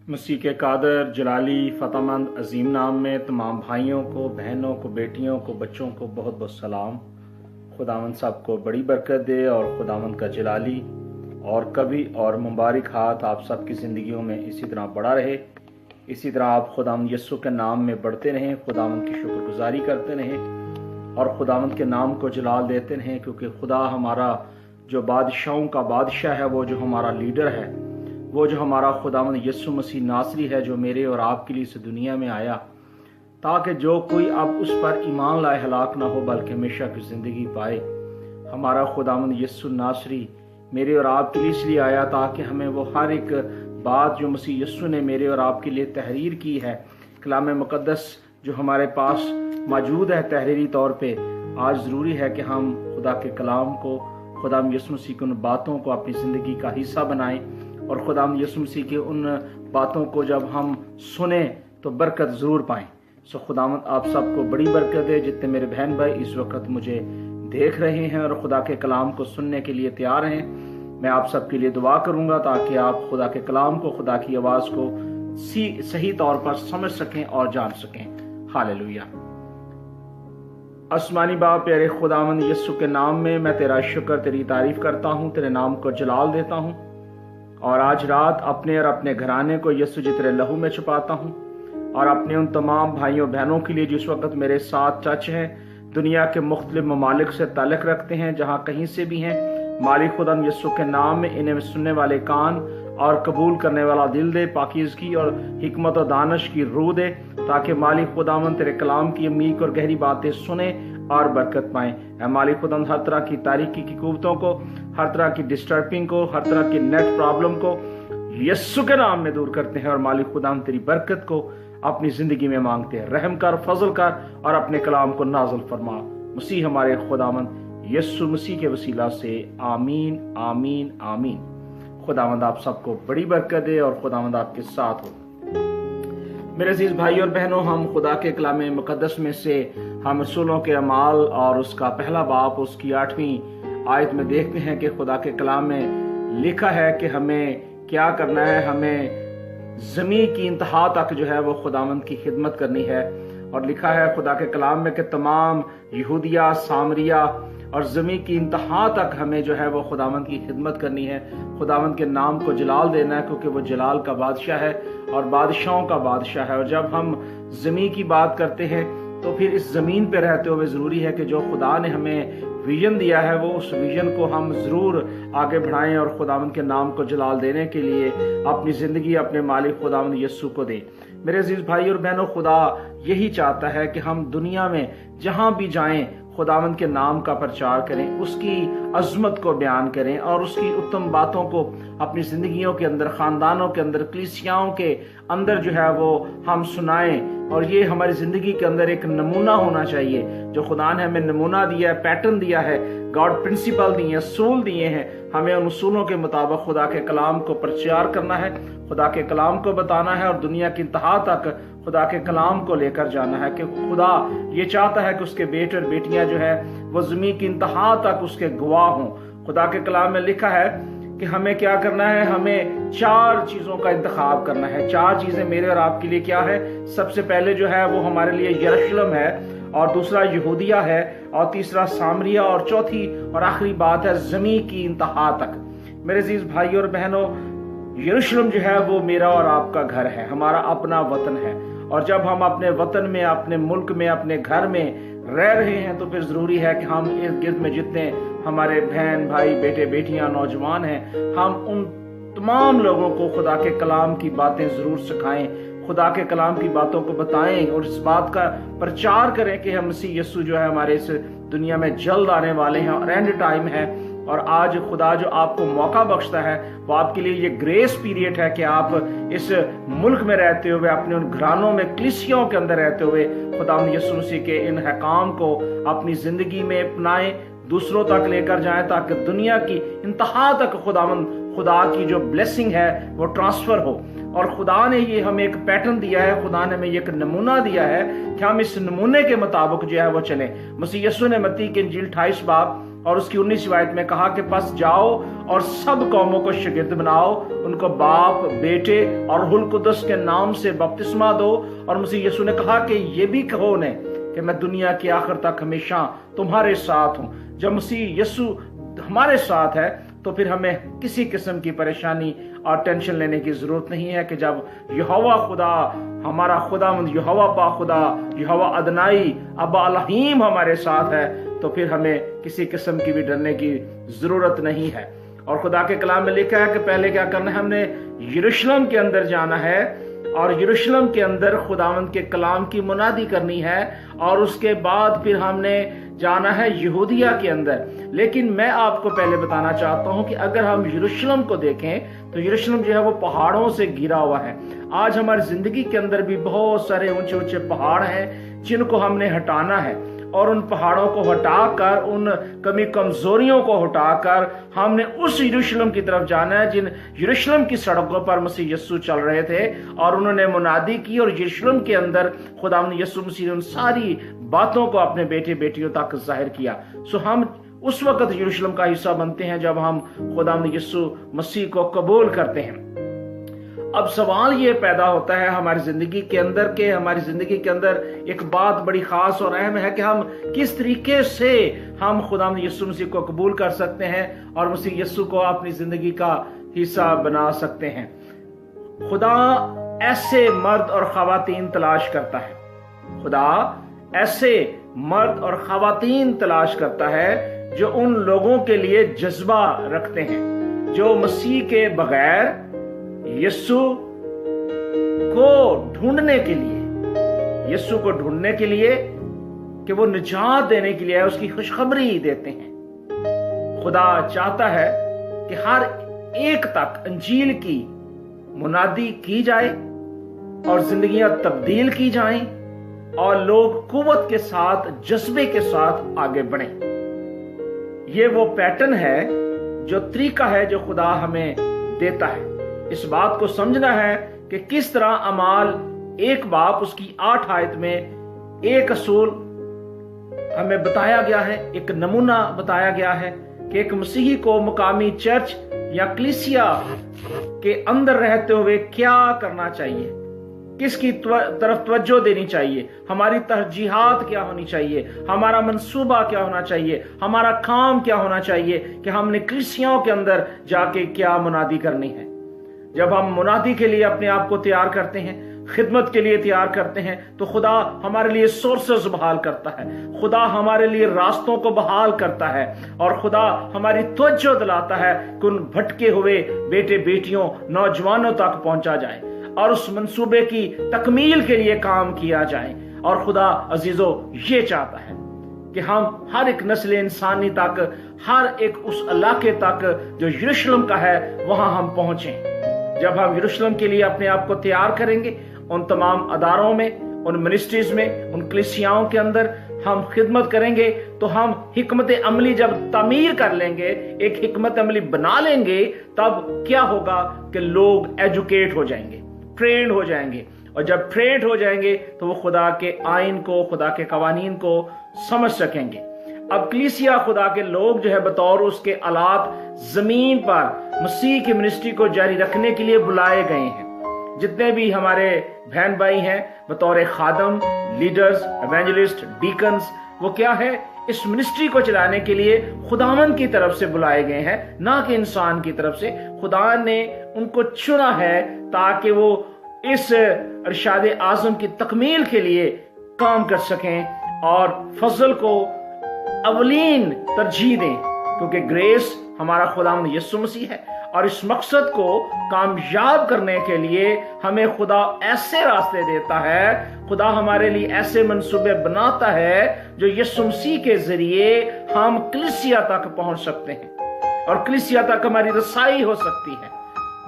مسیح کے قادر جلالی فتح مند عظیم نام میں تمام بھائیوں کو، بہنوں کو، بیٹیوں کو، بچوں کو بہت بہت سلام۔ خداوند سب کو بڑی برکت دے اور خداوند کا جلالی اور کبھی اور مبارک ہاتھ آپ سب کی زندگیوں میں اسی طرح بڑا رہے، اسی طرح آپ خداوند یسوع کے نام میں بڑھتے رہیں، خداوند کی شکر گزاری کرتے رہیں اور خداوند کے نام کو جلال دیتے رہیں، کیونکہ خدا ہمارا جو بادشاہوں کا بادشاہ ہے، وہ جو ہمارا لیڈر ہے، وہ جو ہمارا خداوند یسوع مسیح ناصری ہے، جو میرے اور آپ کے لیے اس دنیا میں آیا تاکہ جو کوئی اب اس پر ایمان لائے ہلاک نہ ہو بلکہ ہمیشہ کی زندگی پائے۔ ہمارا خداوند یسوع ناصری میرے اور آپ کے لیے اس لیے آیا تاکہ ہمیں وہ ہر ایک بات جو مسیح یسوع نے میرے اور آپ کے لیے تحریر کی ہے، کلام مقدس جو ہمارے پاس موجود ہے تحریری طور پہ، آج ضروری ہے کہ ہم خدا کے کلام کو، خداوند یسوع مسیح کی ان باتوں کو اپنی زندگی کا حصہ بنائیں اور خداوند یسوع مسیح کی ان باتوں کو جب ہم سنیں تو برکت ضرور پائیں۔ سو خداوند آپ سب کو بڑی برکت دے۔ جتنے میرے بہن بھائی اس وقت مجھے دیکھ رہے ہیں اور خدا کے کلام کو سننے کے لیے تیار ہیں، میں آپ سب کے لیے دعا کروں گا تاکہ آپ خدا کے کلام کو، خدا کی آواز کو صحیح طور پر سمجھ سکیں اور جان سکیں۔ ہاللیلویہ۔ آسمانی باپ، پیارے خداوند یسوع کے نام میں میں تیرا شکر، تیری تعریف کرتا ہوں، تیرے نام کو جلال دیتا ہوں اور آج رات اپنے اور اپنے گھرانے کو یسوع جی تیرے لہو میں چھپاتا ہوں، اور اپنے ان تمام بھائیوں بہنوں کے لیے جس وقت میرے ساتھ ٹچ ہیں، دنیا کے مختلف ممالک سے تعلق رکھتے ہیں، جہاں کہیں سے بھی ہیں، مالک خدا یسوع کے نام میں انہیں سننے والے کان اور قبول کرنے والا دل دے، پاکیزگی اور حکمت و دانش کی روح دے، تاکہ مالک خداوند تیرے کلام کی عمیق اور گہری باتیں سنیں اور برکت پائیں۔ اے مالک خداوند ہر طرح کی تاریکی کی قوتوں کو، ہر طرح کی ڈسٹربنگ کو، ہر طرح کی نیٹ پرابلم کو یسوع کے نام میں دور کرتے ہیں، اور مالک خداوند تیری برکت کو اپنی زندگی میں مانگتے ہیں۔ رحم کر، فضل کر اور اپنے کلام کو نازل فرما، مسیح ہمارے خداوند یسوع مسیح کے وسیلہ سے، آمین آمین آمین۔ خداوند آپ سب کو بڑی برکت دے اور خداوند آپ کے ساتھ ہو۔ میرے عزیز بھائی اور بہنوں، ہم خدا کے کلام مقدس میں سے ہم رسولوں کے اعمال اور اس کا پہلا باب، اس کی 8ویں آیت میں دیکھتے ہیں کہ خدا کے کلام میں لکھا ہے کہ ہمیں کیا کرنا ہے۔ ہمیں زمین کی انتہا تک جو ہے وہ خداوند کی خدمت کرنی ہے، اور لکھا ہے خدا کے کلام میں کہ تمام یہودیہ، سامریہ اور زمین کی انتہا تک ہمیں جو ہے وہ خداوند کی خدمت کرنی ہے، خداوند کے نام کو جلال دینا ہے، کیونکہ وہ جلال کا بادشاہ ہے اور بادشاہوں کا بادشاہ ہے۔ اور جب ہم زمین کی بات کرتے ہیں تو پھر اس زمین پہ رہتے ہوئے ضروری ہے کہ جو خدا نے ہمیں ویژن دیا ہے، وہ اس ویژن کو ہم ضرور آگے بڑھائیں اور خداوند کے نام کو جلال دینے کے لیے اپنی زندگی اپنے مالک خداوند یسوع کو دیں۔ میرے عزیز بھائی اور بہنوں، خدا یہی چاہتا ہے کہ ہم دنیا میں جہاں بھی جائیں خداوند کے نام کا پرچار کریں، اس کی عظمت کو بیان کریں اور اس کی اتم باتوں کو اپنی زندگیوں کے اندر، خاندانوں کے اندر، کلیسیاؤں کے اندر جو ہے وہ ہم سنائیں، اور یہ ہماری زندگی کے اندر ایک نمونہ ہونا چاہیے۔ جو خدا نے ہمیں نمونہ دیا ہے، پیٹرن دیا ہے، گاڈ پرنسپل دیے ہیں، اصول دیے ہیں، ہمیں ان اصولوں کے مطابق خدا کے کلام کو پرچار کرنا ہے، خدا کے کلام کو بتانا ہے اور دنیا کی انتہا تک خدا کے کلام کو لے کر جانا ہے۔ کہ خدا یہ چاہتا ہے کہ اس کے بیٹے اور بیٹیاں جو ہے وہ زمین کی انتہا تک اس کے گواہ ہوں۔ خدا کے کلام میں لکھا ہے کہ ہمیں کیا کرنا ہے، ہمیں 4 چیزوں کا انتخاب کرنا ہے۔ 4 چیزیں میرے اور آپ کے لیے کیا ہے؟ سب سے پہلے جو ہے وہ ہمارے لیے یروشلم ہے، اور دوسرا یہودیہ ہے، اور تیسرا سامریہ، اور چوتھی اور آخری بات ہے زمین کی انتہا تک۔ میرے عزیز بھائی اور بہنوں، یروشلم جو ہے وہ میرا اور آپ کا گھر ہے، ہمارا اپنا وطن ہے، اور جب ہم اپنے وطن میں، اپنے ملک میں، اپنے گھر میں رہ رہے ہیں تو پھر ضروری ہے کہ ہم ارد گرد میں جتنے ہمارے بہن بھائی، بیٹے بیٹیاں، نوجوان ہیں، ہم ان تمام لوگوں کو خدا کے کلام کی باتیں ضرور سکھائیں، خدا کے کلام کی باتوں کو بتائیں اور اس بات کا پرچار کریں کہ ہم مسیح یسوع جو ہے ہمارے اس دنیا میں جلد آنے والے ہیں اور اینڈ ٹائم ہے۔ اور آج خدا جو آپ کو موقع بخشتا ہے وہ آپ کے لیے یہ گریس پیریڈ ہے کہ آپ اس ملک میں رہتے ہوئے، اپنے ان گھرانوں میں، کلیسیوں کے اندر رہتے ہوئے خداوند یسوع مسیح کے ان احکام کو اپنی زندگی میں اپنائیں، دوسروں تک لے کر جائیں، تاکہ دنیا کی انتہا تک خدا کی جو بلیسنگ ہے وہ ٹرانسفر ہو۔ اور خدا نے یہ ہمیں ایک پیٹرن دیا ہے، خدا نے ہمیں ایک نمونہ دیا ہے کہ ہم اس نمونے کے مطابق جو ہے وہ چلیں۔ مسیح یسوع نے متی کی انجیل 28 باب اور اس کی 19 آیت میں کہا کہ پس جاؤ اور سب قوموں کو شاگرد بناؤ، ان کو باپ، بیٹے اور روح القدس کے نام سے بپتسمہ دو، اور مسیح یسوع نے کہا کہ یہ بھی کہو انہیں کہ میں دنیا کے آخر تک ہمیشہ تمہارے ساتھ ہوں۔ جب مسیح یسوع ہمارے ساتھ ہے تو پھر ہمیں کسی قسم کی پریشانی اور ٹینشن لینے کی ضرورت نہیں ہے کہ جب یہوہ خدا، ہمارا خداوند یہوہ با خدا، یہوہ ادنائی ابا الہیم ہمارے ساتھ ہے تو پھر ہمیں کسی قسم کی بھی ڈرنے کی ضرورت نہیں ہے۔ اور خدا کے کلام میں لکھا ہے کہ پہلے کیا کرنا ہے، ہم نے یروشلم کے اندر جانا ہے اور یروشلم کے اندر خداوند کے کلام کی منادی کرنی ہے، اور اس کے بعد پھر ہم نے جانا ہے یہودیہ کے اندر۔ لیکن میں آپ کو پہلے بتانا چاہتا ہوں کہ اگر ہم یروشلم کو دیکھیں تو یروشلم جو ہے وہ پہاڑوں سے گھرا ہوا ہے۔ آج ہماری زندگی کے اندر بھی بہت سارے اونچے اونچے پہاڑ ہیں جن کو ہم نے ہٹانا ہے، اور ان پہاڑوں کو ہٹا کر، ان کمی کمزوریوں کو ہٹا کر ہم نے اس یروشلم کی طرف جانا ہے جن یروشلم کی سڑکوں پر مسیح یسوع چل رہے تھے، اور انہوں نے منادی کی، اور یروشلم کے اندر خداوند یسوع مسیح نے ان ساری باتوں کو اپنے بیٹے بیٹیوں تک ظاہر کیا۔ سو ہم اس وقت یروشلم کا حصہ بنتے ہیں جب ہم خداوند یسوع مسیح کو قبول کرتے ہیں۔ اب سوال یہ پیدا ہوتا ہے ہماری زندگی کے اندر کہ ہماری زندگی کے اندر ایک بات بڑی خاص اور اہم ہے کہ ہم کس طریقے سے ہم خداوند یسوع مسیح کو قبول کر سکتے ہیں اور مسیح یسوع کو اپنی زندگی کا حصہ بنا سکتے ہیں۔ خدا ایسے مرد اور خواتین تلاش کرتا ہے، خدا ایسے مرد اور خواتین تلاش کرتا ہے جو ان لوگوں کے لیے جذبہ رکھتے ہیں جو مسیح کے بغیر یسوع کو ڈھونڈنے کے لیے کہ وہ نجات دینے کے لیے اس کی خوشخبری دیتے ہیں۔ خدا چاہتا ہے کہ ہر ایک تک انجیل کی منادی کی جائے اور زندگیاں تبدیل کی جائیں اور لوگ قوت کے ساتھ، جذبے کے ساتھ آگے بڑھیں۔ یہ وہ پیٹرن ہے، جو طریقہ ہے جو خدا ہمیں دیتا ہے۔ اس بات کو سمجھنا ہے کہ کس طرح اعمال 1 اس کی 8 آیت میں ایک اصول ہمیں بتایا گیا ہے، ایک نمونہ بتایا گیا ہے کہ ایک مسیحی کو مقامی چرچ یا کلیسیا کے اندر رہتے ہوئے کیا کرنا چاہیے، کس کی طرف توجہ دینی چاہیے، ہماری ترجیحات کیا ہونی چاہیے، ہمارا منصوبہ کیا ہونا چاہیے، ہمارا کام کیا ہونا چاہیے کہ ہم نے کلیسیاؤں کے اندر جا کے کیا منادی کرنی ہے۔ جب ہم منادی کے لیے اپنے آپ کو تیار کرتے ہیں، خدمت کے لیے تیار کرتے ہیں، تو خدا ہمارے لیے سورسز بحال کرتا ہے، خدا ہمارے لیے راستوں کو بحال کرتا ہے، اور خدا ہماری توجہ دلاتا ہے کہ ان بھٹکے ہوئے بیٹے بیٹیوں، نوجوانوں تک پہنچا جائے اور اس منصوبے کی تکمیل کے لیے کام کیا جائے۔ اور خدا عزیزو یہ چاہتا ہے کہ ہم ہر ایک نسل انسانی تک، ہر ایک اس علاقے تک جو یروشلم کا ہے وہاں ہم پہنچیں۔ جب ہم یروشلم کے لیے اپنے آپ کو تیار کریں گے، ان تمام اداروں میں، ان منسٹریز میں، ان کلیسیاؤں کے اندر ہم خدمت کریں گے، تو ہم حکمت عملی جب تعمیر کر لیں گے، ایک حکمت عملی بنا لیں گے، تب کیا ہوگا کہ لوگ ایجوکیٹ ہو جائیں گے، ٹرینڈ ہو جائیں گے، اور جب ٹرینڈ ہو جائیں گے تو وہ خدا کے آئین کو، خدا کے قوانین کو سمجھ سکیں گے۔ اب کلیسیا خدا کے لوگ جو ہے بطور اس کے آلات زمین پر مسیح کی منسٹری کو جاری رکھنے کے لیے بلائے گئے ہیں۔ جتنے بھی ہمارے بہن بھائی ہیں بطور خادم، لیڈرز، ایونجلسٹ، ڈیکنز، وہ کیا ہے، اس منسٹری کو چلانے کے لیے خداوند کی طرف سے بلائے گئے ہیں، نہ کہ انسان کی طرف سے۔ خدا نے ان کو چنا ہے تاکہ وہ اس ارشاد اعظم کی تکمیل کے لیے کام کر سکیں اور فضل کو اولین ترجیح دیں، کیونکہ گریس ہمارا خداوند یسوع مسیح ہے، اور اس مقصد کو کامیاب کرنے کے لیے ہمیں خدا ایسے راستے دیتا ہے، خدا ہمارے لیے ایسے منصوبے بناتا ہے جو یسوع مسیح کے ذریعے ہم کلیسیا تک پہنچ سکتے ہیں اور کلیسیا تک ہماری رسائی ہو سکتی ہے۔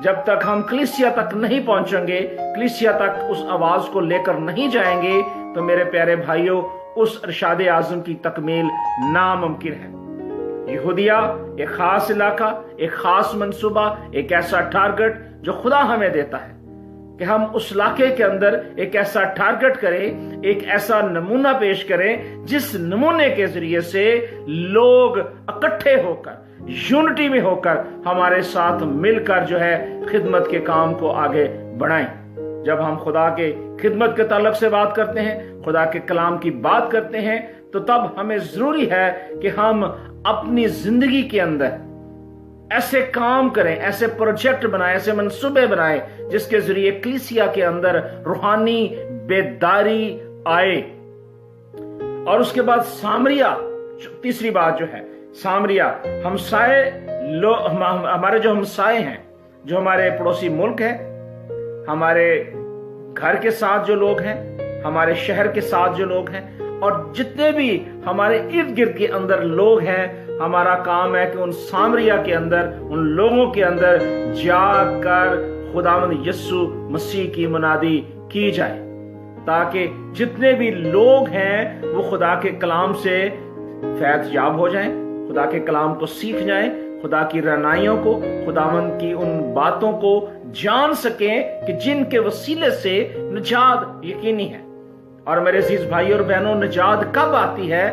جب تک ہم کلیسیا تک نہیں پہنچیں گے، کلیسیا تک اس آواز کو لے کر نہیں جائیں گے، تو میرے پیارے بھائیوں، اس ارشاد اعظم کی تکمیل ناممکن ہے۔ یہودیہ ایک خاص علاقہ، ایک خاص منصوبہ، ایک ایسا ٹارگٹ جو خدا ہمیں دیتا ہے، कि हम उस इलाके के अंदर एक ऐसा टारगेट करें, एक ऐसा नमूना पेश करें जिस नमूने के जरिए से लोग इकट्ठे होकर, यूनिटी में होकर हमारे साथ मिलकर जो है खिदमत के काम को आगे बढ़ाएं। जब हम खुदा के खिदमत के ताल्लुक से बात करते हैं, खुदा के कलाम की बात करते हैं, तो तब हमें जरूरी है कि हम अपनी जिंदगी के अंदर ऐसे काम करें, ऐसे प्रोजेक्ट बनाएं, ऐसे मंसूबे बनाएं जिसके जरिए कलीसिया के अंदर रूहानी बेदारी आए। और उसके बाद सामरिया, तीसरी बात जो है सामरिया, हमसाए हमारे जो हमसाए हैं, जो हमारे पड़ोसी मुल्क है, हमारे घर के साथ जो लोग हैं, हमारे शहर के साथ जो लोग हैं, और जितने भी हमारे इर्द गिर्द के अंदर लोग हैं, हमारा काम है कि उन सामरिया के अंदर, उन लोगों के अंदर जाकर खुदावंद यीशु मसीह की मुनादी की जाए, ताकि जितने भी लोग हैं वो खुदा के कलाम से फैज़ याब हो जाएं, खुदा के कलाम को सीख जाएं, खुदा की रहनुमाइयों को, खुदावंद की उन बातों को जान सकें कि जिनके वसीले से निजात यकीनी है। और मेरे अजीज भाई और बहनों, निजात कब आती है?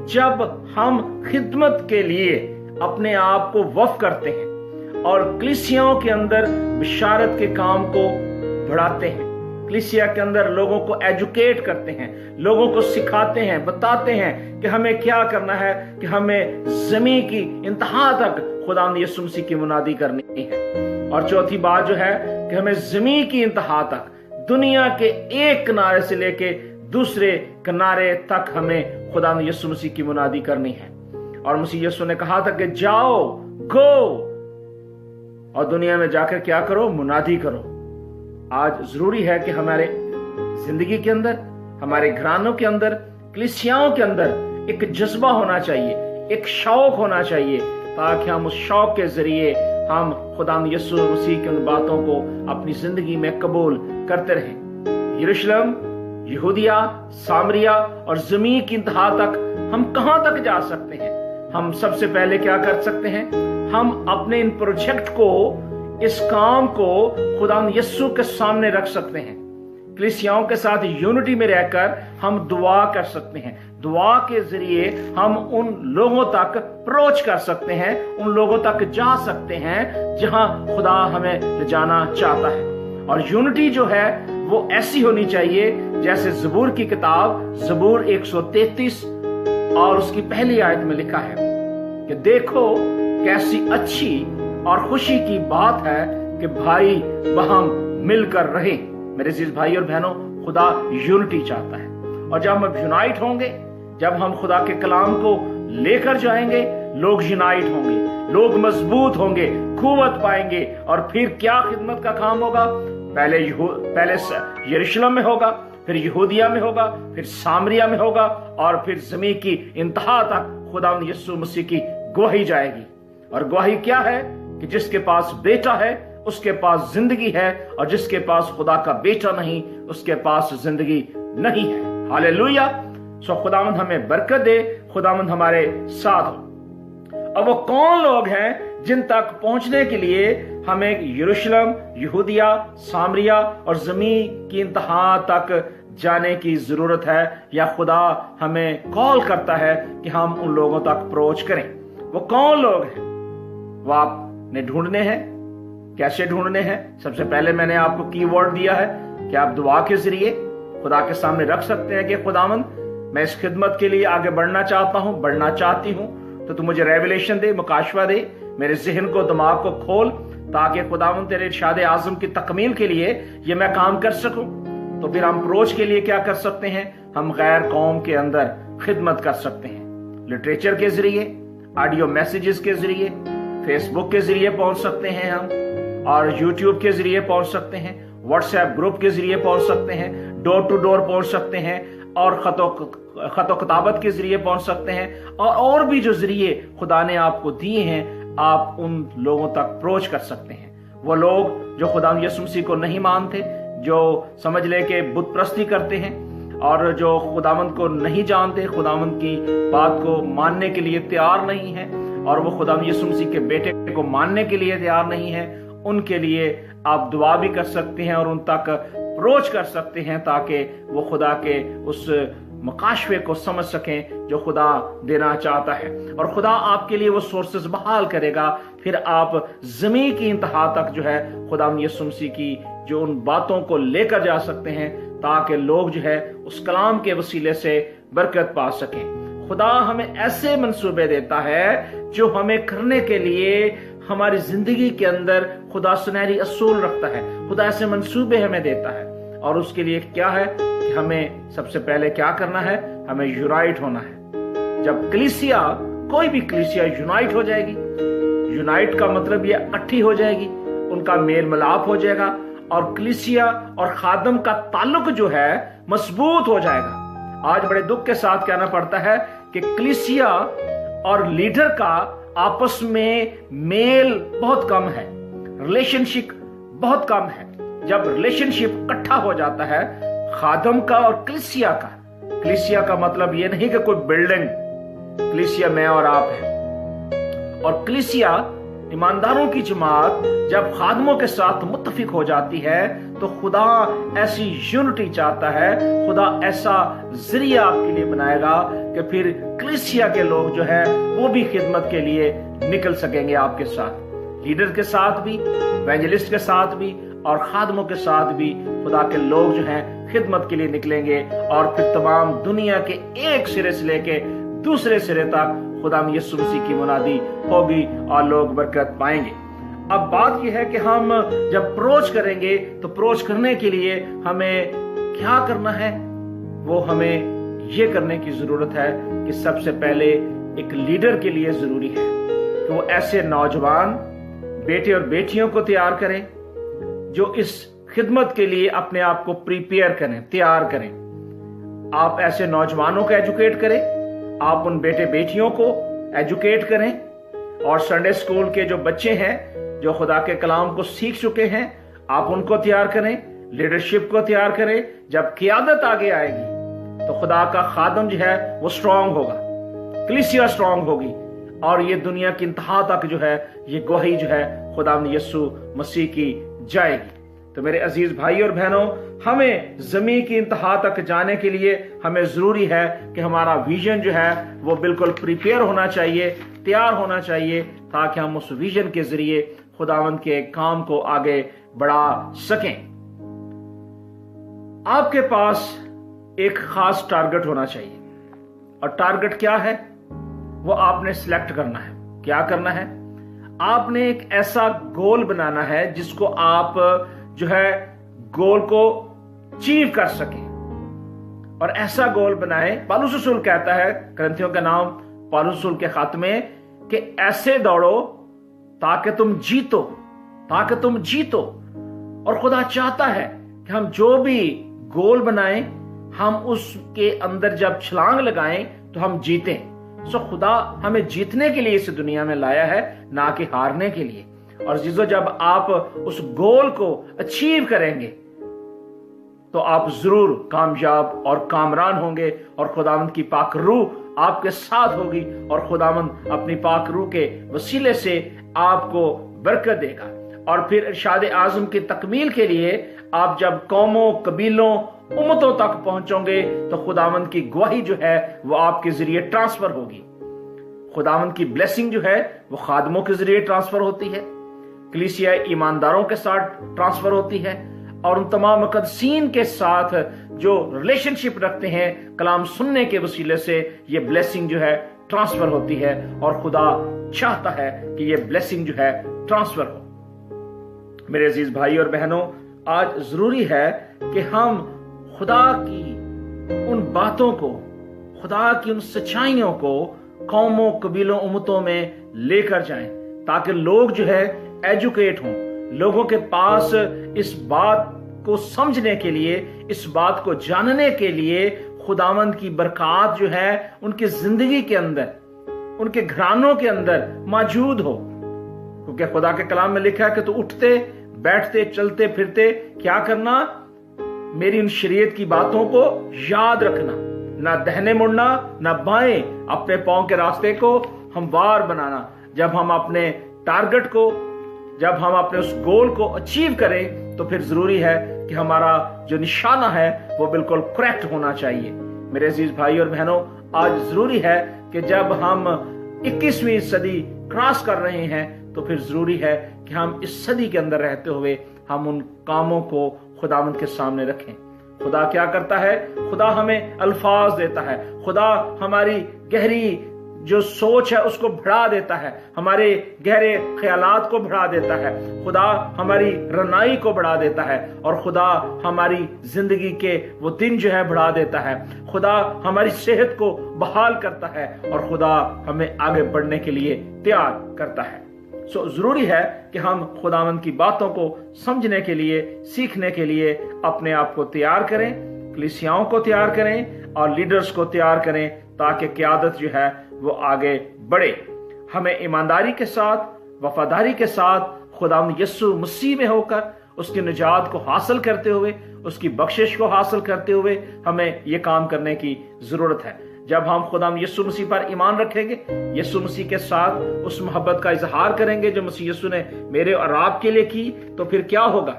जब हम खिदमत के लिए अपने आप को वक्फ करते हैं और कलीसियाओं के अंदर बिशारत के काम को बढ़ाते हैं, कलीसिया के अंदर लोगों को एजुकेट करते हैं, लोगों को सिखाते हैं, बताते हैं कि हमें क्या करना है, कि हमें ज़मीन की इंतहा तक खुदावंद यीशु मसीह की मुनादी करनी है। और चौथी बात जो है कि हमें ज़मीन की इंतहा तक, दुनिया के एक किनारे से लेके दूसरे किनारे तक हमें खुदावंद यीशु मसीह की मुनादी करनी है। और मसीह यीशु ने कहा था कि जाओ, गो, और दुनिया में जाकर क्या करो? मुनादी करो। आज जरूरी है कि हमारे जिंदगी के अंदर, हमारे घरानों के अंदर, कलीसियाओं के अंदर एक जज्बा होना चाहिए, एक शौक होना चाहिए, ताकि हम उस शौक के जरिए हम खुदावंद यीशु मसीह की उन बातों को अपनी जिंदगी में कबूल करते रहें। यरूशलेम, यहूदिया, सामरिया और ज़मीन की इंतहा तक हम कहां तक जा सकते हैं? हम सबसे पहले क्या कर सकते हैं? हम अपने इन प्रोजेक्ट को, इस काम को खुदावंद यीशु के सामने रख सकते हैं। कलीसियाओं के साथ यूनिटी में रहकर हम दुआ कर सकते हैं। दुआ के जरिए हम उन लोगों तक अप्रोच कर सकते हैं, उन लोगों तक जा सकते हैं जहां खुदा हमें ले जाना चाहता है। और यूनिटी जो है वो ऐसी होनी चाहिए जैसे ज़बूर की किताब, ज़बूर 133 और उसकी पहली आयत में लिखा है कि देखो कैसी अच्छी और खुशी की बात है कि भाई बहन मिलकर रहे। मेरे अजीज भाई और बहनों, खुदा यूनिटी चाहता है। और जब हम यूनाइट होंगे, जब हम खुदा के कलाम को लेकर जाएंगे, लोग यूनाइट होंगे, लोग मजबूत होंगे, कुव्वत पाएंगे। और फिर क्या खिदमत का काम होगा? पहले यरूशलेम में होगा, फिर यहूदिया में होगा, फिर सामरिया में होगा, और फिर ज़मीन की इंतहा तक खुदावंद यीशु मसीह की गवाही जाएगी। और गवाही क्या है? कि जिसके पास बेटा है उसके पास जिंदगी है, और जिसके पास खुदा का बेटा नहीं उसके पास जिंदगी नहीं है। हालेलुया। सो खुदावंद हमें बरकत दे, खुदावंद हमारे साथ हो। अब वो कौन लोग हैं जिन तक पहुंचने के लिए हमें यरूशलेम, यहूदिया, सामरिया और ज़मीन की इंतहा तक जाने की जरूरत है, या खुदा हमें कॉल करता है कि हम उन लोगों तक अप्रोच करें? वो कौन लोग हैं? वो आपने ढूंढने हैं। कैसे ढूंढने हैं? सबसे पहले मैंने आपको कीवर्ड दिया है कि आप दुआ के जरिए खुदा के सामने रख सकते हैं कि खुदावंद, मैं इस खिदमत के लिए आगे बढ़ना चाहता हूं, बढ़ना चाहती हूं, तो तू मुझे रेवलेशन दे, मुकाशवा दे, मेरे जहन को, दिमाग को खोल, ताकि खुदावंद तेरे इरशाद आज़म की तकमील के लिए ये मैं काम कर सकूं। तो फिर हम अप्रोच के लिए क्या कर सकते हैं? हम गैर कौम के अंदर खिदमत कर सकते हैं। लिटरेचर के जरिए, ऑडियो मैसेजेस के जरिए, फेसबुक के जरिए पहुंच सकते हैं हम, और यूट्यूब के जरिए पहुंच सकते हैं, व्हाट्सएप ग्रुप के जरिए पहुंच सकते हैं, डोर टू डोर पहुंच सकते हैं, और खतो किताबत के जरिए पहुंच सकते हैं। और भी जो जरिए खुदा ने आपको दिए हैं, आप उन लोगों तक अप्रोच कर सकते हैं। वो लोग जो खुदा यीशु मसीह को नहीं मानते, जो समझ ले के बुत परस्ती करते हैं, और जो खुदावंद को नहीं जानते, खुदावंद की बात को मानने के लिए तैयार नहीं है, और वो खुदा यीशु मसीह के बेटे को मानने के लिए तैयार नहीं है, उनके लिए आप दुआ भी कर सकते हैं और उन तक अप्रोच कर सकते हैं ताकि वो खुदा के उस मकाशवे को समझ सकें जो खुदा देना चाहता है, और खुदा आपके लिए वो सोर्सेस बहाल करेगा। फिर आप ज़मीन की इंतहा तक जो है खुदा यीशु मसीह की जो उन बातों को लेकर जा सकते हैं ताकि लोग जो है उस कलाम के वसीले से बरकत पा सकें। खुदा हमें ऐसे मंसूबे देता है जो हमें करने के लिए हमारी जिंदगी के अंदर खुदा सुनहरी असूल रखता है। खुदा ऐसे मंसूबे हमें देता है, और उसके लिए क्या है कि हमें सबसे पहले क्या करना है, हमें यूनाइट होना है। जब कलीसिया, कोई भी कलीसिया यूनाइट हो जाएगी, यूनाइट का मतलब ये इकट्ठी हो जाएगी, उनका मेल मिलाप हो जाएगा, और कलीसिया और खादम का ताल्लुक जो है मजबूत हो जाएगा। आज बड़े दुख के साथ कहना पड़ता है कि कलीसिया और लीडर का आपस में मेल बहुत कम है, रिलेशनशिप बहुत कम है। जब रिलेशनशिप इकट्ठा हो जाता है खादम का और कलीसिया का, कलीसिया का मतलब ये नहीं कि कोई बिल्डिंग, कलीसिया मैं और आप है, और कलीसिया ईमानदारों की जमात जब खादमों के साथ मुत्तफिक हो जाती है तो खुदा ऐसी यूनिटी चाहता है, खुदा ऐसा जरिया आपके लिए बनाएगा कि फिर कलीसिया के लोग जो है वो भी खिदमत के लिए निकल सकेंगे आपके साथ, लीडर के साथ भी, एवेंजलिस्ट के साथ भी, और खादमों के साथ भी खुदा के लोग जो हैं खिदमत के लिए निकलेंगे, और फिर तमाम दुनिया के एक सिरे से लेके दूसरे सिरे तक खुदा यीशु मसीह की मुनादी होगी और लोग बरकत पाएंगे। अब बात यह है कि हम जब अप्रोच करेंगे तो अप्रोच करने के लिए हमें क्या करना है, वो हमें ये करने की जरूरत है कि सबसे पहले एक लीडर के लिए जरूरी है कि वो ऐसे नौजवान बेटे और बेटियों को तैयार करें जो इस खिदमत के लिए अपने आप को प्रिपेयर करें, तैयार करें। आप ऐसे नौजवानों को एजुकेट करें, आप उन बेटे बेटियों को एजुकेट करें, और संडे स्कूल के जो बच्चे हैं जो खुदा के कलाम को सीख चुके हैं आप उनको तैयार करें, लीडरशिप को तैयार करें। जब क़ियादत आगे आएगी तो खुदा का खादम जो है वो स्ट्रांग होगा, कलीसिया स्ट्रांग होगी, और ये दुनिया की इंतहा तक जो है ये गवाही जो है खुदा यीशु मसीह की जाएगी। तो मेरे अजीज भाई और बहनों, हमें जमीन की इंतहा तक जाने के लिए हमें जरूरी है कि हमारा विजन जो है वो बिल्कुल प्रिपेयर होना चाहिए, तैयार होना चाहिए, ताकि हम उस विजन के जरिए खुदावंद के काम को आगे बढ़ा सकें। आपके पास एक खास टारगेट होना चाहिए, और टारगेट क्या है वो आपने सिलेक्ट करना है। क्या करना है, आपने एक ऐसा गोल बनाना है जिसको आप जो है गोल को अचीव कर सके, और ऐसा गोल बनाए। पौलुस रसूल कहता है करंथियों का नाम पौलुस रसूल के खत में कि ऐसे दौड़ो ताकि तुम जीतो, ताकि तुम जीतो। और खुदा चाहता है कि हम जो भी गोल बनाएं हम उसके अंदर जब छलांग लगाएं तो हम जीतें। सो खुदा हमें जीतने के लिए इस दुनिया में लाया है, ना कि हारने के लिए। और जिसो जब आप उस गोल को अचीव करेंगे तो आप जरूर कामयाब और कामरान होंगे, और खुदावंद की पाक रूह आपके साथ होगी, और खुदावंद अपनी पाक रूह के वसीले से आपको बरकत देगा। और फिर इरशाद आज़म की तकमील के लिए आप जब कौमों, कबीलों, उम्मतों तक पहुंचोगे तो खुदावंद की गवाही जो है वो आपके जरिए ट्रांसफर होगी। खुदावंद की ब्लेसिंग जो है वो खादमों के जरिए ट्रांसफर होती है, कलीसिया ईमानदारों के साथ ट्रांसफर होती है, और उन तमाम मुकद्दसीन के साथ जो रिलेशनशिप रखते हैं कलाम सुनने के वसीले से ये ब्लेसिंग जो है ट्रांसफर होती है। और खुदा चाहता है कि ये ब्लेसिंग जो है ट्रांसफर हो। मेरे अजीज भाई और बहनों, आज जरूरी है कि हम खुदा की उन बातों को, खुदा की उन सच्चाइयों को कौमों, कबीलों, उम्मतों में लेकर जाएं, ताकि लोग जो है एजुकेट हों, लोगों के पास इस बात को समझने के लिए, इस बात को जानने के लिए खुदावंद की बरकत जो है उनकी जिंदगी के अंदर, उनके घरानों के अंदर मौजूद हो। क्योंकि खुदा के कलाम में लिखा है कि तो उठते, बैठते, चलते फिरते क्या करना, मेरी उन शरीयत की बातों को याद रखना, ना दाहिने मुड़ना ना बाएं, अपने पांव के रास्ते को हमवार बनाना। जब हम अपने टारगेट को जब हम अपने उस गोल को अचीव करें तो फिर जरूरी है कि हमारा जो निशाना है वो बिल्कुल करेक्ट होना चाहिए। मेरे अजीज भाई और बहनों, आज जरूरी है कि जब हम 21वीं सदी क्रॉस कर रहे हैं तो फिर जरूरी है कि हम इस सदी के अंदर रहते हुए हम उन कामों को खुदावंद के सामने रखें। खुदा क्या करता है? खुदा हमें अल्फाज देता है, खुदा हमारी गहरी जो सोच है उसको बढ़ा देता है, हमारे गहरे ख्यालात को बढ़ा देता है, खुदा हमारी रनाई को बढ़ा देता है, और खुदा हमारी जिंदगी के वो दिन जो है बढ़ा देता है, खुदा हमारी सेहत को बहाल करता है, और खुदा हमें आगे बढ़ने के लिए तैयार करता है। जरूरी है कि हम खुदावंद की बातों को समझने के लिए, सीखने के लिए अपने आप को तैयार करें, कलीसियाओं को तैयार करें और लीडर्स को तैयार करें, ताकि क़यादत जो है वो आगे बढ़े। हमें ईमानदारी के साथ, वफादारी के साथ खुदावंद यीशु मसीह में होकर उसकी निजात को हासिल करते हुए, उसकी बख्शिश को हासिल करते हुए हमें ये काम करने की जरूरत है। जब हम खुदावंद यीशु मसीह पर ईमान रखेंगे, यीशु मसीह के साथ उस मोहब्बत का इजहार करेंगे जो मसीह यीशु ने मेरे और आपके लिए की, तो फिर क्या होगा?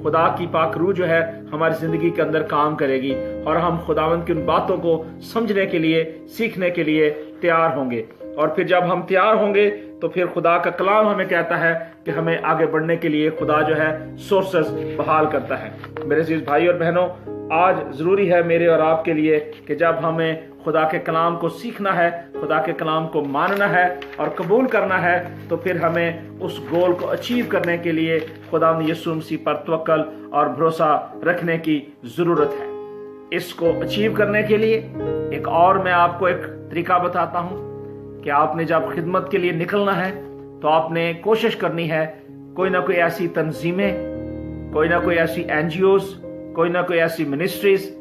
खुदा की पाक रूह जो है हमारी जिंदगी के अंदर काम करेगी और हम खुदावंद की उन बातों को समझने के लिए, सीखने के लिए तैयार होंगे। और फिर जब हम तैयार होंगे तो फिर खुदा का कलाम हमें कहता है कि हमें आगे बढ़ने के लिए खुदा जो है सोर्सेस बहाल करता है। मेरे अजीज भाई और बहनों, आज जरूरी है मेरे और आपके लिए कि जब हमें खुदा के कलाम को सीखना है, खुदा के कलाम को मानना है और कबूल करना है, तो फिर हमें उस गोल को अचीव करने के लिए खुदावंद यीशु मसीह पर तवक्कल और भरोसा रखने की जरूरत है। इसको अचीव करने के लिए एक और मैं आपको एक तरीका बताता हूं कि आपने जब खिदमत के लिए निकलना है तो आपने कोशिश करनी है कोई ना कोई ऐसी तंजीमें, कोई ना कोई ऐसी एनजीओस, कोई ना कोई ऐसी मिनिस्ट्रीज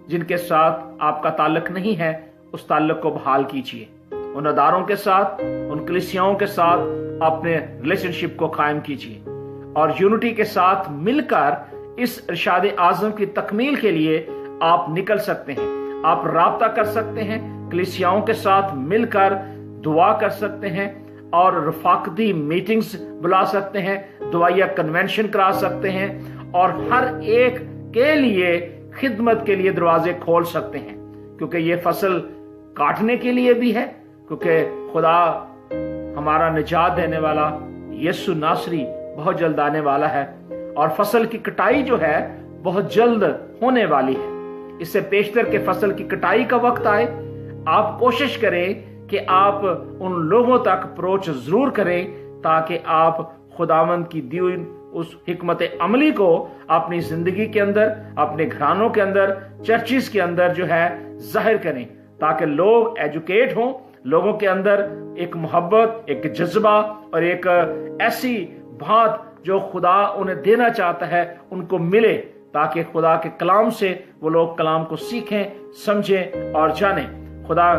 जिनके साथ आपका ताल्लुक नहीं है, उस ताल्लुक को बहाल कीजिए। उन अदारों के साथ, उन कलीसियाओं के साथ अपने रिलेशनशिप को कायम कीजिए और यूनिटी के साथ मिलकर इस इरशाद आज़म की तकमील के लिए आप निकल सकते हैं। आप राब्ता कर सकते हैं, कलीसियाओं के साथ मिलकर दुआ कर सकते हैं और रफाकती मीटिंग्स बुला सकते हैं, दुआया कन्वेंशन करा सकते हैं और हर एक के लिए खिदमत के लिए दरवाजे खोल सकते हैं, क्योंकि ये फसल काटने के लिए भी है, क्योंकि खुदा हमारा निजात देने वाला यीशु नासरी बहुत जल्द आने वाला है और फसल की कटाई जो है बहुत जल्द होने वाली है। इससे पेशतर के फसल की कटाई का वक्त आए, आप कोशिश करें कि आप उन लोगों तक अप्रोच जरूर करें ताकि आप खुदावंद की दी हुई उस हिकमत अमली को अपनी जिंदगी के अंदर, अपने घरानों के अंदर, चर्चिस के अंदर जो है जाहिर करें, ताकि लोग एजुकेट हों, लोगों के अंदर एक मोहब्बत, एक जज्बा और एक ऐसी बात जो खुदा उन्हें देना चाहता है उनको मिले, ताकि खुदा के कलाम से वो लोग कलाम को सीखें, समझें और जानें। खुदा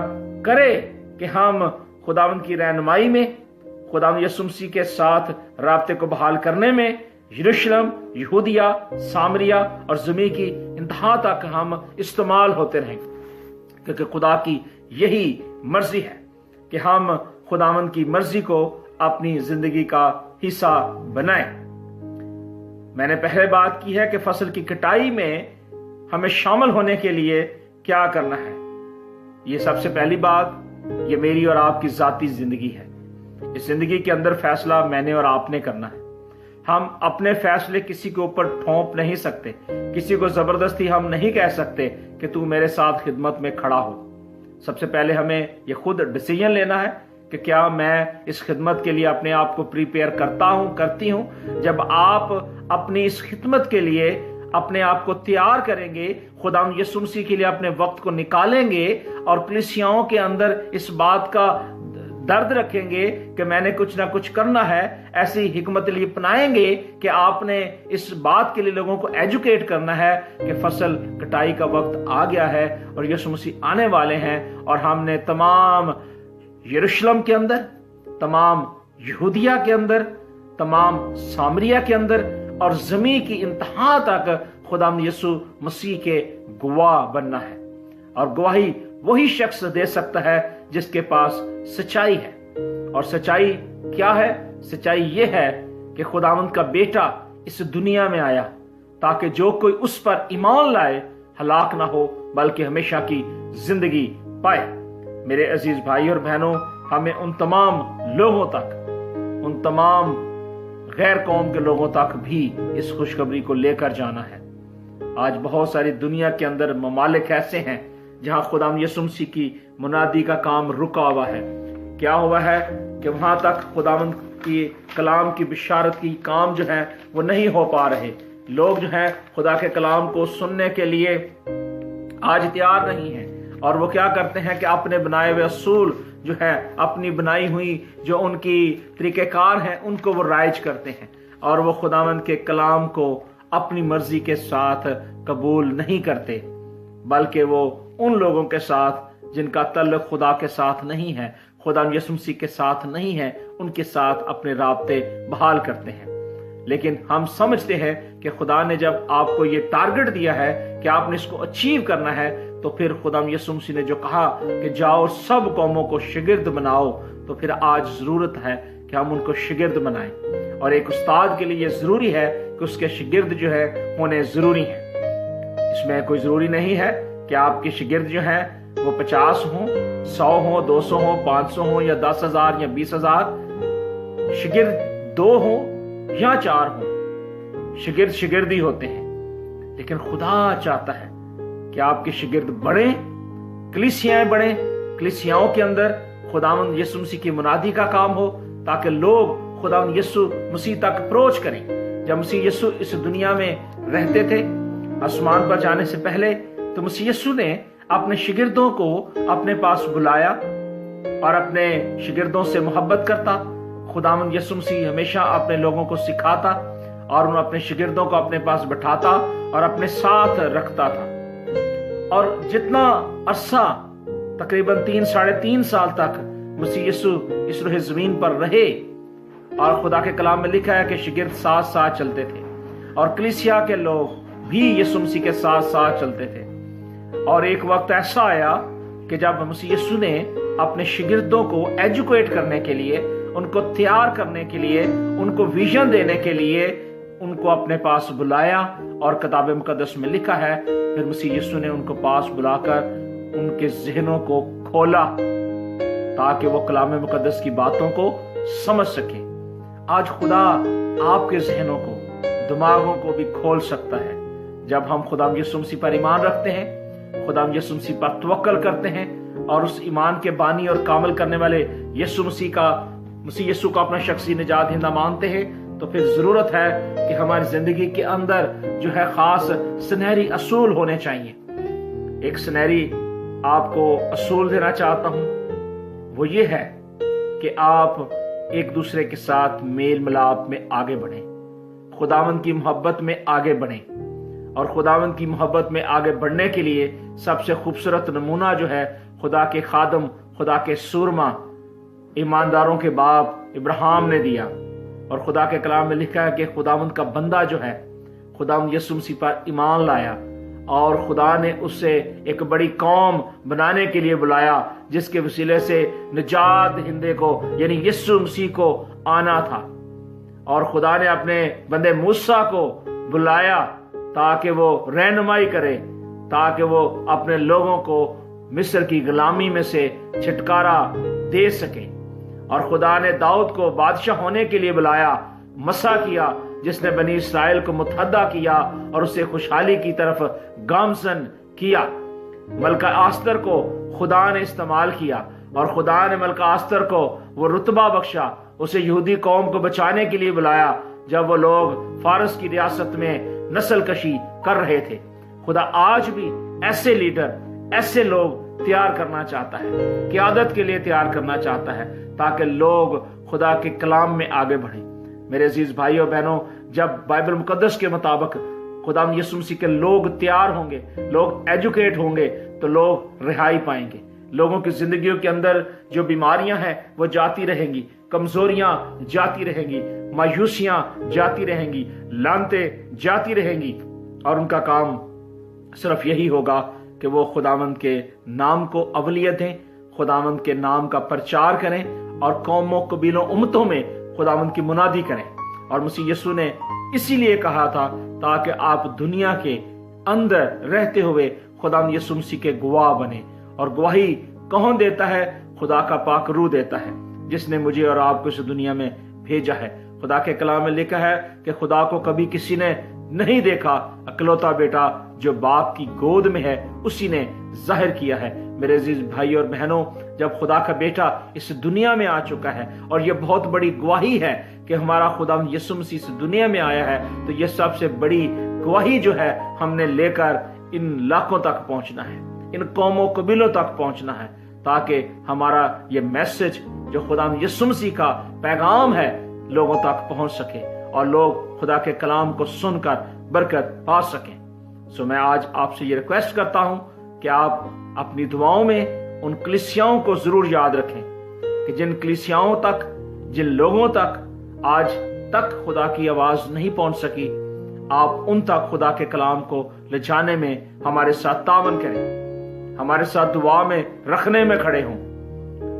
करे कि हम खुदावंद की रहनुमाई में, खुदावंद यीशु मसीह के साथ राब्ते को बहाल करने में यरूशलेम, यहूदिया, सामरिया और ज़मीन की इंतहा तक हम इस्तेमाल होते रहें, क्योंकि खुदा की यही मर्जी है कि हम खुदावंद की मर्जी को अपनी जिंदगी का हिस्सा बनाएं। मैंने पहले बात की है कि फसल की कटाई में हमें शामिल होने के लिए क्या करना है। ये सबसे पहली बात, ये मेरी और आपकी जाती जिंदगी है। इस जिंदगी के अंदर फैसला मैंने और आपने करना है। हम अपने फैसले किसी के ऊपर थोप नहीं सकते, किसी को जबरदस्ती हम नहीं कह सकते कि तू मेरे साथ खिदमत में खड़ा हो। सबसे पहले हमें ये खुद डिसीजन लेना है कि क्या मैं इस खिदमत के लिए अपने आप को प्रिपेयर करता हूं, करती हूं। जब आप अपनी इस खिदमत के लिए अपने आप को तैयार करेंगे, खुदावंद यीशु मसीह के लिए अपने वक्त को निकालेंगे और कलीसियाओं के अंदर इस बात का दर्द रखेंगे कि मैंने कुछ ना कुछ करना है, ऐसी हिकमत लिए अपनाएंगे कि आपने इस बात के लिए लोगों को एजुकेट करना है कि फसल कटाई का वक्त आ गया है और यीशु मसीह आने वाले हैं, और हमने तमाम यरूशलेम के अंदर, तमाम यहूदिया के अंदर, तमाम सामरिया के अंदर और जमीन की इंतहा तक खुदावंद यीशु मसीह के गवाह बनना है। और गवाही वही शख्स दे सकता है जिसके पास सच्चाई है। और सच्चाई क्या है? सच्चाई ये है कि खुदावंद का बेटा इस दुनिया में आया ताकि जो कोई उस पर ईमान लाए हलाक ना हो बल्कि हमेशा की जिंदगी पाए। मेरे अजीज भाई और बहनों, हमें उन तमाम लोगों तक, उन तमाम गैर कौम के लोगों तक भी इस खुशखबरी को लेकर जाना है। आज बहुत सारी दुनिया के अंदर ममालिक ऐसे हैं जहां खुदा यीशु मसीह की मुनादी का काम रुका हुआ है। क्या हुआ है कि वहां तक खुदावंद की कलाम की बिशारत की काम जो है वो नहीं हो पा रहे। लोग जो है खुदा के कलाम को सुनने के लिए आज तैयार नहीं है, और वो क्या करते हैं कि अपने बनाए हुए असूल जो है, अपनी बनाई हुई जो उनकी तरीक़ेकार हैं, उनको वो राइज करते हैं, और वो खुदावंद के कलाम को अपनी मर्जी के साथ कबूल नहीं करते, बल्कि वो उन लोगों के साथ जिनका तल्लुक खुदा के साथ नहीं है, खुदा यीशु मसीह के साथ नहीं है, उनके साथ अपने राब्ते बहाल करते हैं। लेकिन हम समझते हैं कि खुदा ने जब आपको ये टारगेट दिया है कि आपने इसको अचीव करना है, तो फिर खुदा यीशु मसीह ने जो कहा कि जाओ सब कौमों को शागिर्द बनाओ, तो फिर आज जरूरत है कि हम उनको शागिर्द बनाएं। और एक उस्ताद के लिए ये जरूरी है कि उसके शागिर्द जो है होने जरूरी है। इसमें कोई जरूरी नहीं है कि आपके शागिर्द जो है वो 50 हो, 100 हो, 200 हो, 500 हो, या 10,000 या 20,000। शागिर्द 2 हो या 4 हो, शागिर्द शागिर्दी होते हैं। लेकिन खुदा चाहता है कि आपके शागिर्द बढ़े, कलीसियाएं बढ़े, कलीसियाओं के अंदर खुदावंद यीशु मसीह की मुनादी का काम हो, ताकि लोग खुदावंद यीशु मसीह तक अप्रोच करें। जब मसीह यीशु इस दुनिया में रहते थे, आसमान पर जाने से पहले, तो मसीह यीशु ने अपने शागिर्दों को अपने पास बुलाया और अपने शागिर्दों से मोहब्बत करता। खुदावंद यीशु मसीह हमेशा अपने लोगों को सिखाता और उन अपने शागिर्दों को अपने पास बैठाता और अपने साथ रखता था। और जितना अरसा तकरीबन 3-3.5 साल तक मसीह यीशु इस रूह जमीन पर रहे, और खुदा के कलाम में लिखा है कि शागिर्द साथ साथ चलते थे, और कलीसिया के लोग भी यीशु मसीह के साथ साथ चलते थे। और एक वक्त ऐसा आया कि जब मसीह यीशु ने अपने शागिर्दों को एजुकेट करने के लिए, उनको तैयार करने के लिए, उनको विजन देने के लिए उनको अपने पास बुलाया, और किताब मुकद्दस में लिखा है फिर मसीह यीशु ने उनको पास बुलाकर उनके ज़हनों को खोला ताकि वो कलाम मुकद्दस की बातों को समझ सके। आज खुदा आपके ज़हनों को, दिमागों को भी खोल सकता है। जब हम खुदा यीशु मसीह पर ईमान रखते हैं, खुदा यीशु मसीह पर तवक्कल करते हैं, और उस ईमान के बानी और कामल करने वाले यीशु मसीह यीशु को अपना शख्सी निजात हिंदा मानते हैं, तो फिर जरूरत है कि हमारी जिंदगी के अंदर जो है खास सुनहरी असूल होने चाहिए। एक सुनहरी आपको असूल देना चाहता हूं, वो ये है कि आप एक दूसरे के साथ मेल मिलाप में आगे बढ़ें, खुदावंद की मोहब्बत में आगे बढ़ें। और खुदावंद की मोहब्बत में आगे बढ़ने के लिए सबसे खूबसूरत नमूना जो है खुदा के खादम, खुदा के सूरमा, ईमानदारों के बाप इब्राहिम ने दिया। और खुदा के कलाम में लिखा है कि खुदावंद का बंदा जो है खुदावंद यीशु मसीह पर ईमान लाया, और खुदा ने उससे एक बड़ी कौम बनाने के लिए बुलाया, जिसके वसीले से निजात हिंदे को यानी यीशु मसीह को आना था। और खुदा ने अपने बंदे मूसा को बुलाया ताकि वो रहनुमाई करे, ताकि वो अपने लोगों को मिस्र की गुलामी में से छुटकारा दे सके। और खुदा ने दाऊद को बादशाह होने के लिए बुलाया, मसा किया, जिसने बनी इस्राएल को मुतहदा किया और उसे खुशहाली की तरफ गामजन किया। मलका आस्तर को खुदा ने इस्तेमाल किया, और खुदा ने मलका आस्तर को वो रुतबा बख्शा, उसे यहूदी कौम को बचाने के लिए बुलाया जब वो लोग फारस की रियासत में नस्ल कशी कर रहे थे। खुदा आज भी ऐसे लीडर, ऐसे लोग तैयार करना चाहता है, क़यादत के लिए तैयार करना चाहता है, ताकि लोग खुदा के कलाम में आगे बढ़ें। मेरे अजीज भाइयों और बहनों, जब बाइबल मुकद्दस के मुताबिक खुदा यीशु मसीह के लोग तैयार होंगे, लोग एजुकेट होंगे, तो लोग रिहाई पाएंगे। लोगों की जिंदगियों के अंदर जो बीमारियां हैं वो जाती रहेंगी, कमजोरियां जाती रहेंगी, मायूसियां जाती रहेंगी, लानतें जाती रहेंगी, और उनका काम सिर्फ यही होगा कि वो खुदावंद के नाम को अवलियत दें, खुदावंद के नाम का प्रचार करें, और कौमों, कबीलों, उम्मतों में खुदावंद की मुनादी करें। اور مسیح یسوع نے اسی لیے کہا تھا تاکہ آپ دنیا کے اندر رہتے ہوئے خدا یسوع مسیح کے گواہ بنے. اور گواہی کون دیتا ہے؟ خدا کا پاک روح دیتا ہے، جس نے مجھے اور آپ کو اس دنیا میں بھیجا ہے. خدا کے کلام میں لکھا ہے کہ خدا کو کبھی کسی نے نہیں دیکھا، اکلوتا بیٹا جو باپ کی گود میں ہے اسی نے ظاہر کیا ہے. میرے عزیز بھائی اور بہنوں، جب خدا کا بیٹا اس دنیا میں آ چکا ہے، اور یہ بہت بڑی گواہی ہے کہ ہمارا خدا یسوع مسیح اس دنیا میں آیا ہے، تو یہ سب سے بڑی گواہی جو ہے ہم نے لے کر ان لاکھوں تک پہنچنا ہے، ان قوموں قبیلوں تک پہنچنا ہے، تاکہ ہمارا یہ میسج جو خدا یسوع مسیح کا پیغام ہے لوگوں تک پہنچ سکے اور لوگ خدا کے کلام کو سن کر برکت پا سکیں. میں آج آپ سے یہ ریکویسٹ کرتا ہوں کہ آپ اپنی دعاؤں میں ان کلیسیاؤں کو ضرور یاد رکھیں کہ جن کلیسیاؤں تک، جن لوگوں تک آج تک خدا کی آواز نہیں پہنچ سکی، آپ ان تک خدا کے کلام کو لے جانے میں ہمارے ساتھ تعاون کریں، ہمارے ساتھ دعا میں رکھنے میں کھڑے ہوں،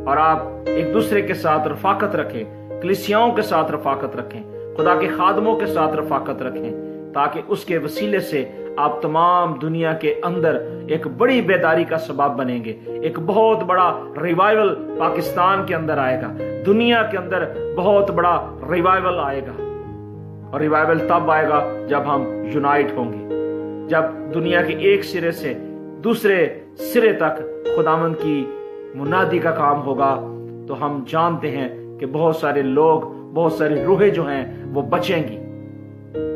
اور آپ ایک دوسرے کے ساتھ رفاقت رکھیں، کلیسیاؤں کے ساتھ رفاقت رکھیں، خدا کے خادموں کے ساتھ رفاقت رکھیں، تاکہ اس کے وسیلے سے آپ تمام دنیا کے اندر ایک بڑی بیداری کا سبب بنیں گے. ایک بہت بڑا ریوائول پاکستان کے اندر آئے گا، دنیا کے اندر بہت بڑا ریوائول آئے گا. اور ریوائول تب آئے گا جب ہم یونائٹ ہوں گے، جب دنیا کے ایک سرے سے دوسرے سرے تک خداوند کی منادی کا کام ہوگا. تو ہم جانتے ہیں کہ بہت سارے لوگ، بہت ساری روحیں جو ہیں وہ بچیں گی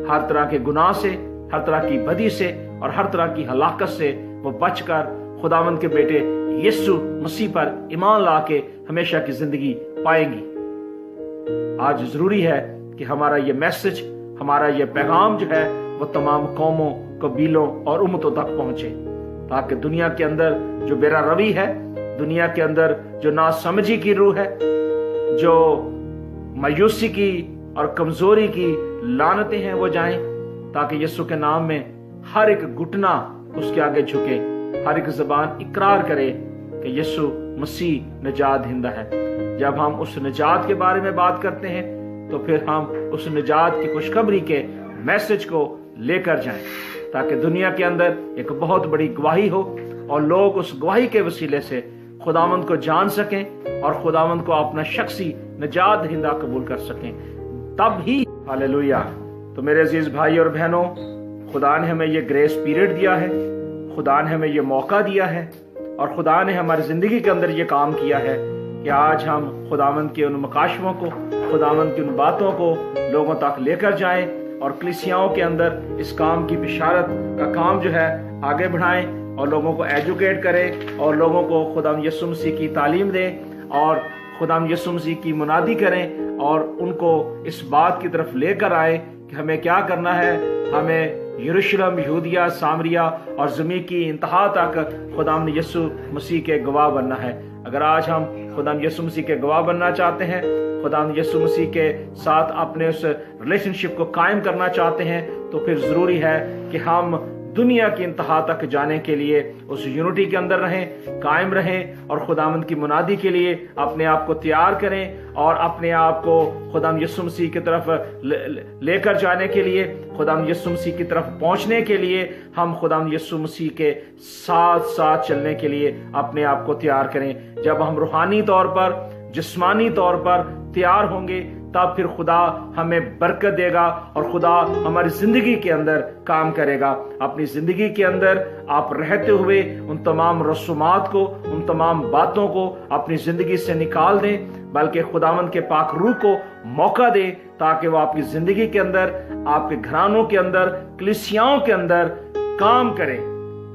ہر طرح کے گناہ سے، ہر طرح کی بدی سے اور ہر طرح کی ہلاکت سے. وہ بچ کر خداوند کے بیٹے یسوع مسیح پر ایمان لا کے ہمیشہ کی زندگی پائیں گی. آج ضروری ہے کہ ہمارا یہ میسج، ہمارا یہ پیغام جو ہے وہ تمام قوموں، قبیلوں اور امتوں تک پہنچے، تاکہ دنیا کے اندر جو بیرا روی ہے، دنیا کے اندر جو ناسمجھی کی روح ہے، جو مایوسی کی اور کمزوری کی لعنتیں ہیں وہ جائیں، تاکہ یسوع کے نام میں ہر ایک گھٹنا اس کے آگے جھکے، ہر ایک زبان اقرار کرے کہ یسوع مسیح نجات دہندہ ہے. جب ہم اس نجات کے بارے میں بات کرتے ہیں تو پھر ہم اس نجات کی خوشخبری کے میسج کو لے کر جائیں، تاکہ دنیا کے اندر ایک بہت بڑی گواہی ہو اور لوگ اس گواہی کے وسیلے سے خداوند کو جان سکیں اور خداوند کو اپنا شخصی نجات دہندہ قبول کر سکیں. تب ہی ہاللویہ. تو میرے عزیز بھائی اور بہنوں، خدا نے ہمیں یہ گریس پیریڈ دیا ہے، خدا نے ہمیں یہ موقع دیا ہے، اور خدا نے ہماری زندگی کے اندر یہ کام کیا ہے کہ آج ہم خداوند کے ان مکاشفوں کو، خداوند کی ان باتوں کو لوگوں تک لے کر جائیں، اور کلیسیاؤں کے اندر اس کام کی بشارت کا کام جو ہے آگے بڑھائیں، اور لوگوں کو ایجوکیٹ کریں، اور لوگوں کو خداوند یسوع مسیح کی تعلیم دیں، اور خداوند یسوع مسیح کی منادی کریں، اور ان کو اس بات کی طرف لے کر آئیں کہ ہمیں کیا کرنا ہے. ہمیں یروشلم، یہودیہ، سامریہ اور زمین کی انتہا تک خداوند یسوع مسیح کے گواہ بننا ہے. اگر آج ہم خداوند یسوع مسیح کے گواہ بننا چاہتے ہیں، خداوند یسوع مسیح کے ساتھ اپنے اس ریلیشن شپ کو قائم کرنا چاہتے ہیں، تو پھر ضروری ہے کہ ہم دنیا کی انتہا تک جانے کے لیے اس یونٹی کے اندر رہیں، قائم رہیں، اور خداوند کی منادی کے لیے اپنے آپ کو تیار کریں، اور اپنے آپ کو خداوند یسوع مسیح کی طرف لے کر جانے کے لیے، خداوند یسوع مسیح کی طرف پہنچنے کے لیے ہم خداوند یسوع مسیح کے ساتھ ساتھ چلنے کے لیے اپنے آپ کو تیار کریں. جب ہم روحانی طور پر، جسمانی طور پر تیار ہوں گے، تب پھر خدا ہمیں برکت دے گا اور خدا ہماری زندگی کے اندر کام کرے گا. اپنی زندگی کے اندر آپ رہتے ہوئے ان تمام رسومات کو، ان تمام باتوں کو اپنی زندگی سے نکال دیں، بلکہ خداوند کے پاک روح کو موقع دیں تاکہ وہ آپ کی زندگی کے اندر، آپ کے گھرانوں کے اندر، کلیسیاؤں کے اندر کام کرے.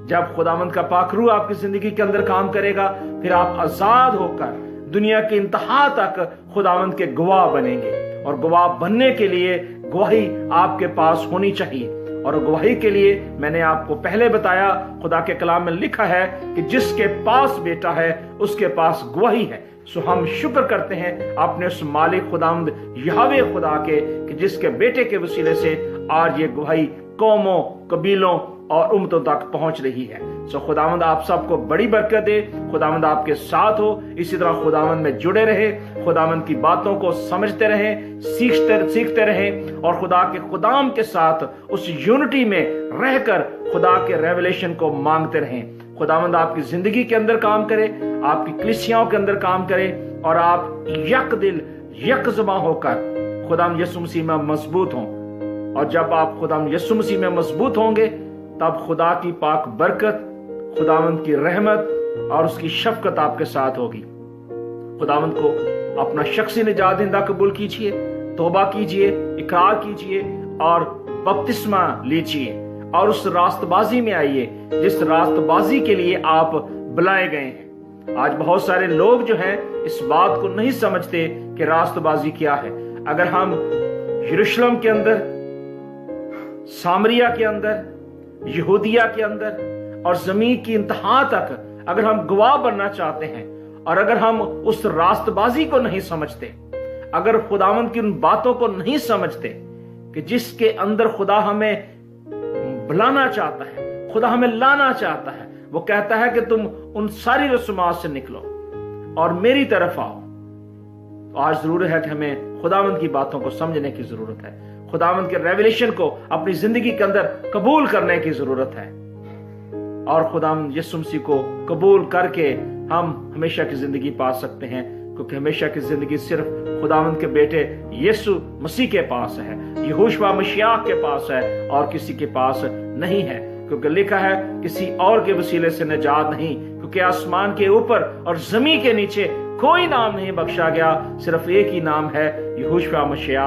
جب خداوند کا پاک روح آپ کی زندگی کے اندر کام کرے گا، پھر آپ آزاد ہو کر دنیا کی انتہا تک خداوند کے گواہ بنیں گے. اور گواہ بننے کے لیے گواہی آپ کے پاس ہونی چاہیے، اور گواہی کے لیے میں نے آپ کو پہلے بتایا، خدا کے کلام میں لکھا ہے کہ جس کے پاس بیٹا ہے اس کے پاس گواہی ہے. سو ہم شکر کرتے ہیں اپنے اس مالک خداوند یہوہ خدا کے کہ جس کے بیٹے کے وسیلے سے آج یہ گواہی قوموں، قبیلوں اور امتوں تک پہنچ رہی ہے. سو خداوند آپ سب کو بڑی برکت دے، خداوند آپ کے ساتھ ہو، اسی طرح خداوند میں جڑے رہے، खुदावंद की बातों को समझते रहें, सीखते रहें और खुदा के खुदाम के साथ उस यूनिटी में रहकर खुदा के रेवलेशन को मांगते रहें। खुदावंद आपकी जिंदगी के अंदर काम करे, आपकी कलीसियाओं के अंदर काम करे और आप यक दिल यक ज़बां होकर खुदाम यीशु मसीह में मजबूत हों। और जब आप खुदाम यीशु मसीह में मजबूत होंगे तब खुदा की पाक बरकत, खुदावंद की रहमत और उसकी शफकत आपके साथ होगी। खुदावंद को अपना शख्सी निजात दहिंदा कबूल कीजिए, तौबा कीजिए, इकरार कीजिए और बपतिस्मा लीजिए और उस रास्तबाजी में आइए जिस रास्तबाजी के लिए आप बुलाए गए हैं। आज बहुत सारे लोग जो हैं इस बात को नहीं समझते कि रास्तबाजी क्या है। अगर हम यरूशलेम के अंदर, सामरिया के अंदर, यहूदिया के अंदर और जमीन की इंतहा तक अगर हम गवाह बनना चाहते हैं और अगर हम उस रास्तबाजी को नहीं समझते, अगर खुदावंद की उन बातों को नहीं समझते कि जिसके अंदर खुदा हमें बुलाना चाहता है, खुदा हमें लाना चाहता है, वो कहता है कि तुम उन सारी रसूमात से निकलो और मेरी तरफ आओ। तो आज जरूरत है कि हमें खुदावंद की बातों को समझने की जरूरत है, खुदावंद के रेवलेशन को अपनी जिंदगी के अंदर कबूल करने की जरूरत है और खुदावंद यीशु मसीह को कबूल करके हम हमेशा की जिंदगी पा सकते हैं, क्योंकि हमेशा की जिंदगी सिर्फ खुदावंद के बेटे यीशु मसीह के पास है, यहोशुआ मसीह के पास है और किसी के पास नहीं है। क्योंकि लिखा है किसी और के वसीले से निजात नहीं, क्योंकि आसमान के ऊपर और जमीन के नीचे कोई नाम नहीं बख्शा गया, सिर्फ एक ही नाम है, यहोशुआ मसीह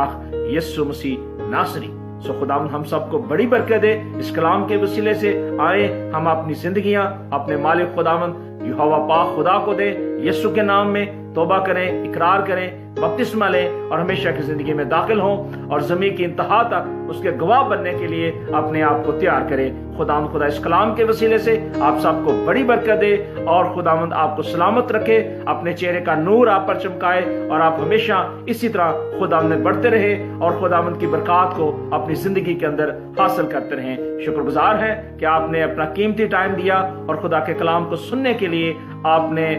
यीशु मसीह नासरी। सो खुदावंद हम सबको बड़ी बरकत दे। इस कलाम के वसीले से आए हम अपनी जिंदगियां अपने मालिक खुदावंद यहोवा पाक खुदा को दे, यीशु के नाम में तौबा करें, इकरार करें, बपतिस्मा लें और हमेशा की जिंदगी में दाखिल हों और जमीन की इंतहा तक उसके गवाह बनने के लिए अपने आप को तैयार करें। खुदा इस कलाम के वसीले से आप सबको बड़ी बरकत दे और खुदावंद आपको सलामत रखे, अपने चेहरे का नूर आप पर चमकाए और आप हमेशा इसी तरह खुदावंद में बढ़ते रहे और खुदावंद की बरकत को अपनी जिंदगी के अंदर हासिल करते रहें। शुक्रगुजार है कि आपने अपना कीमती टाइम दिया और खुदा के कलाम को सुनने के लिए आपने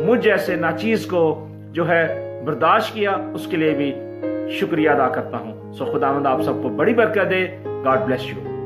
मुझ जैसे नाचीज को जो है बर्दाश्त किया, उसके लिए भी शुक्रिया अदा करता हूं। सो खुदावंद आप सबको बड़ी बरकत दे। God bless you.